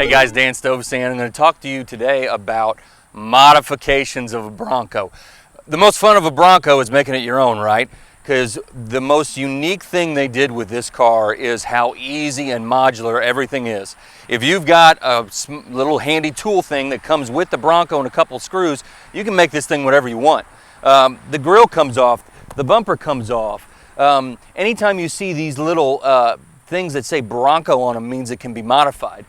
Hey guys, Dan Stovesand. I'm going to talk to you today about modifications of a Bronco. The most fun of a Bronco is making it your own, right? Because the most unique thing they did with this car is how easy and modular everything is. If you've got a little handy tool thing that comes with the Bronco and a couple screws, you can make this thing whatever you want. The grill comes off, the bumper comes off. Anytime you see these little things that say Bronco on them means it can be modified.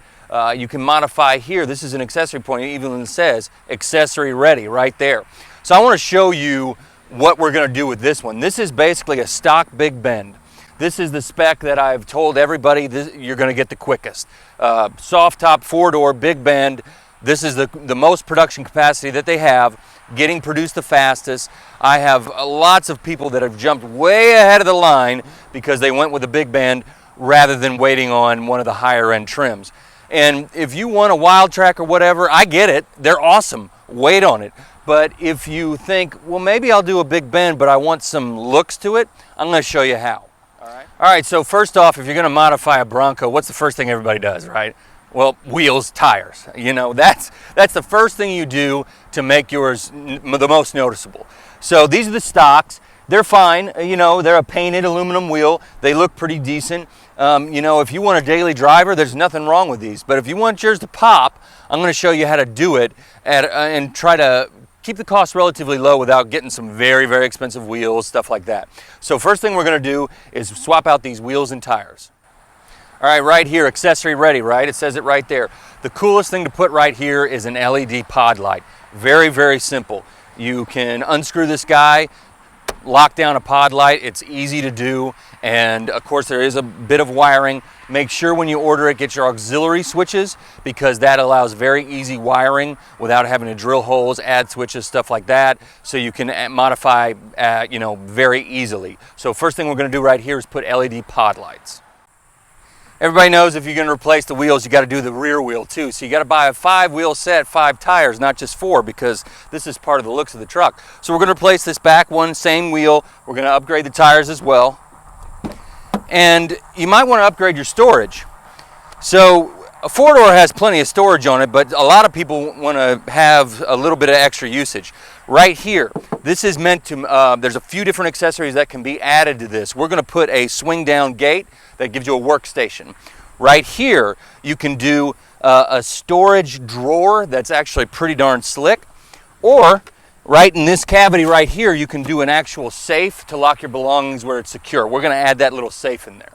You can modify here. This is an accessory point, even when it says accessory ready right there. So I want to show you what we're going to do with this one. This is basically a stock big bend. This is the spec that I've told everybody you're going to get the quickest. Soft top 4-door big bend. This is the most production capacity that they have, getting produced the fastest. I have lots of people that have jumped way ahead of the line because they went with a big bend rather than waiting on one of the higher end trims. And if you want a wild track or whatever, I get it. They're awesome. Wait on it. But if you think, well, maybe I'll do a big bend, but I want some looks to it, I'm going to show you how. All right, so first off, if you're going to modify a Bronco, what's the first thing everybody does, right? Well, wheels, tires. You know, that's the first thing you do to make yours the most noticeable. So these are the stocks. They're fine. You know, they're a painted aluminum wheel. They look pretty decent. You know, if you want a daily driver, there's nothing wrong with these. But if you want yours to pop, I'm going to show you how to do it and try to keep the cost relatively low without getting some very, very expensive wheels, stuff like that. So first thing we're going to do is swap out these wheels and tires. All right, right here, accessory ready, right? It says it right there. The coolest thing to put right here is an LED pod light. Very, very simple. You can unscrew this guy, lock down a pod light. It's easy to do, and of course there is a bit of wiring. Make sure when you order it, get your auxiliary switches, because that allows very easy wiring without having to drill holes, add switches, stuff like that, so you can modify you know, very easily. So first thing we're going to do right here is put LED pod lights. Everybody knows if you're going to replace the wheels, you got to do the rear wheel too. So you got to buy a 5-wheel set, 5 tires, not just 4, because this is part of the looks of the truck. So we're going to replace this back one, same wheel. We're going to upgrade the tires as well. And you might want to upgrade your storage. So a 4-door has plenty of storage on it, but a lot of people want to have a little bit of extra usage. Right here, this is meant to, there's a few different accessories that can be added to this. We're going to put a swing down gate that gives you a workstation. Right here, you can do a storage drawer that's actually pretty darn slick. Or right in this cavity right here, you can do an actual safe to lock your belongings where it's secure. We're going to add that little safe in there.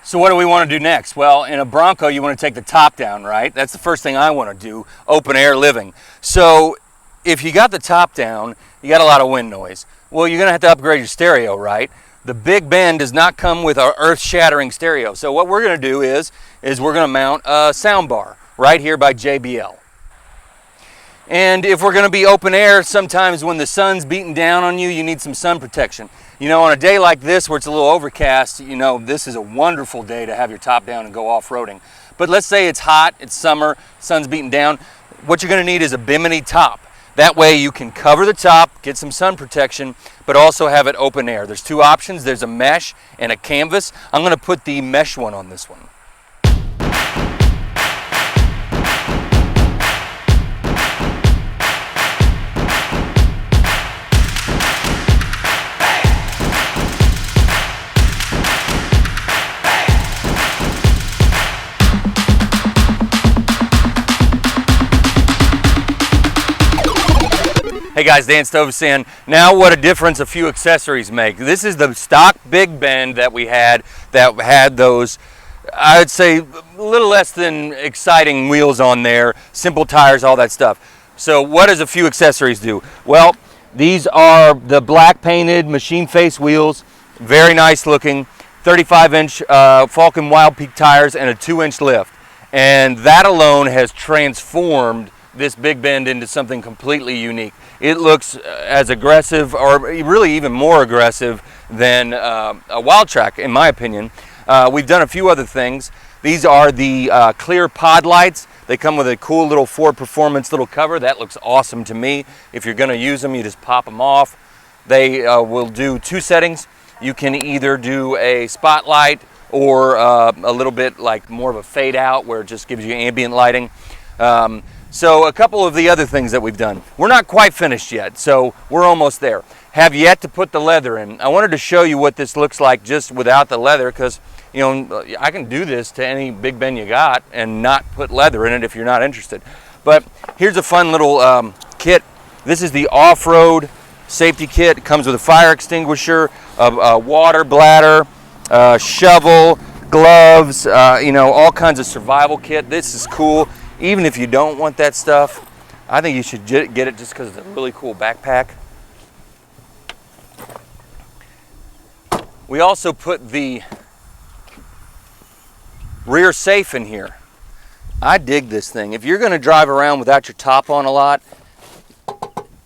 So what do we want to do next? Well, in a Bronco, you want to take the top down, right? That's the first thing I want to do, open air living. So if you got the top down, you got a lot of wind noise. Well, you're going to have to upgrade your stereo, right? The Big Bend does not come with our earth-shattering stereo. So what we're going to do is we're going to mount a sound bar right here by JBL. And if we're going to be open air, sometimes when the sun's beating down on you, you need some sun protection. You know, on a day like this where it's a little overcast, you know, this is a wonderful day to have your top down and go off-roading. But let's say it's hot, it's summer, sun's beating down. What you're going to need is a Bimini top. That way you can cover the top, get some sun protection, but also have it open air. There's 2 options. There's a mesh and a canvas. I'm going to put the mesh one on this one. Hey guys, Dan Stovesand. Now what a difference a few accessories make. This is the stock Big Bend that we had that had those, I would say, a little less than exciting wheels on there, simple tires, all that stuff. So what does a few accessories do? Well, these are the black painted machine face wheels, very nice looking, 35-inch Falcon Wild Peak tires and a 2-inch lift. And that alone has transformed this Big Bend into something completely unique. It looks as aggressive, or really even more aggressive than a Wild Track, in my opinion. We've done a few other things. These are the clear pod lights. They come with a cool little Ford Performance little cover. That looks awesome to me. If you're going to use them, you just pop them off. They will do 2 settings. You can either do a spotlight or a little bit like more of a fade out where it just gives you ambient lighting. So a couple of the other things that we've done. We're not quite finished yet, so we're almost there. Have yet to put the leather in. I wanted to show you what this looks like just without the leather, because you know I can do this to any Big Ben you got and not put leather in it if you're not interested. But here's a fun little kit. This is the off-road safety kit. It comes with a fire extinguisher, a water bladder, shovel, gloves, you know, all kinds of survival kit. This is cool. Even if you don't want that stuff, I think you should get it just because it's a really cool backpack. We also put the rear safe in here. I dig this thing. If you're going to drive around without your top on a lot,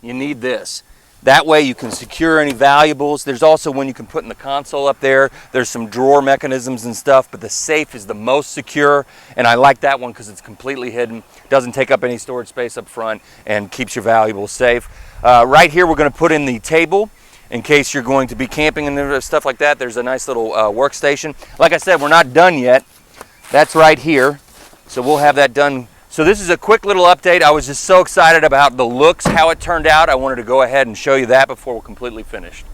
you need this. That way you can secure any valuables. There's also one you can put in the console up there. There's some drawer mechanisms and stuff, but the safe is the most secure, and I like that one because it's completely hidden, doesn't take up any storage space up front, and keeps your valuables safe. Right here we're going to put in the table in case you're going to be camping and stuff like that. There's a nice little workstation. Like I said, we're not done yet. That's right here, so we'll have that done. So this is a quick little update. I was just so excited about the looks, how it turned out. I wanted to go ahead and show you that before we're completely finished.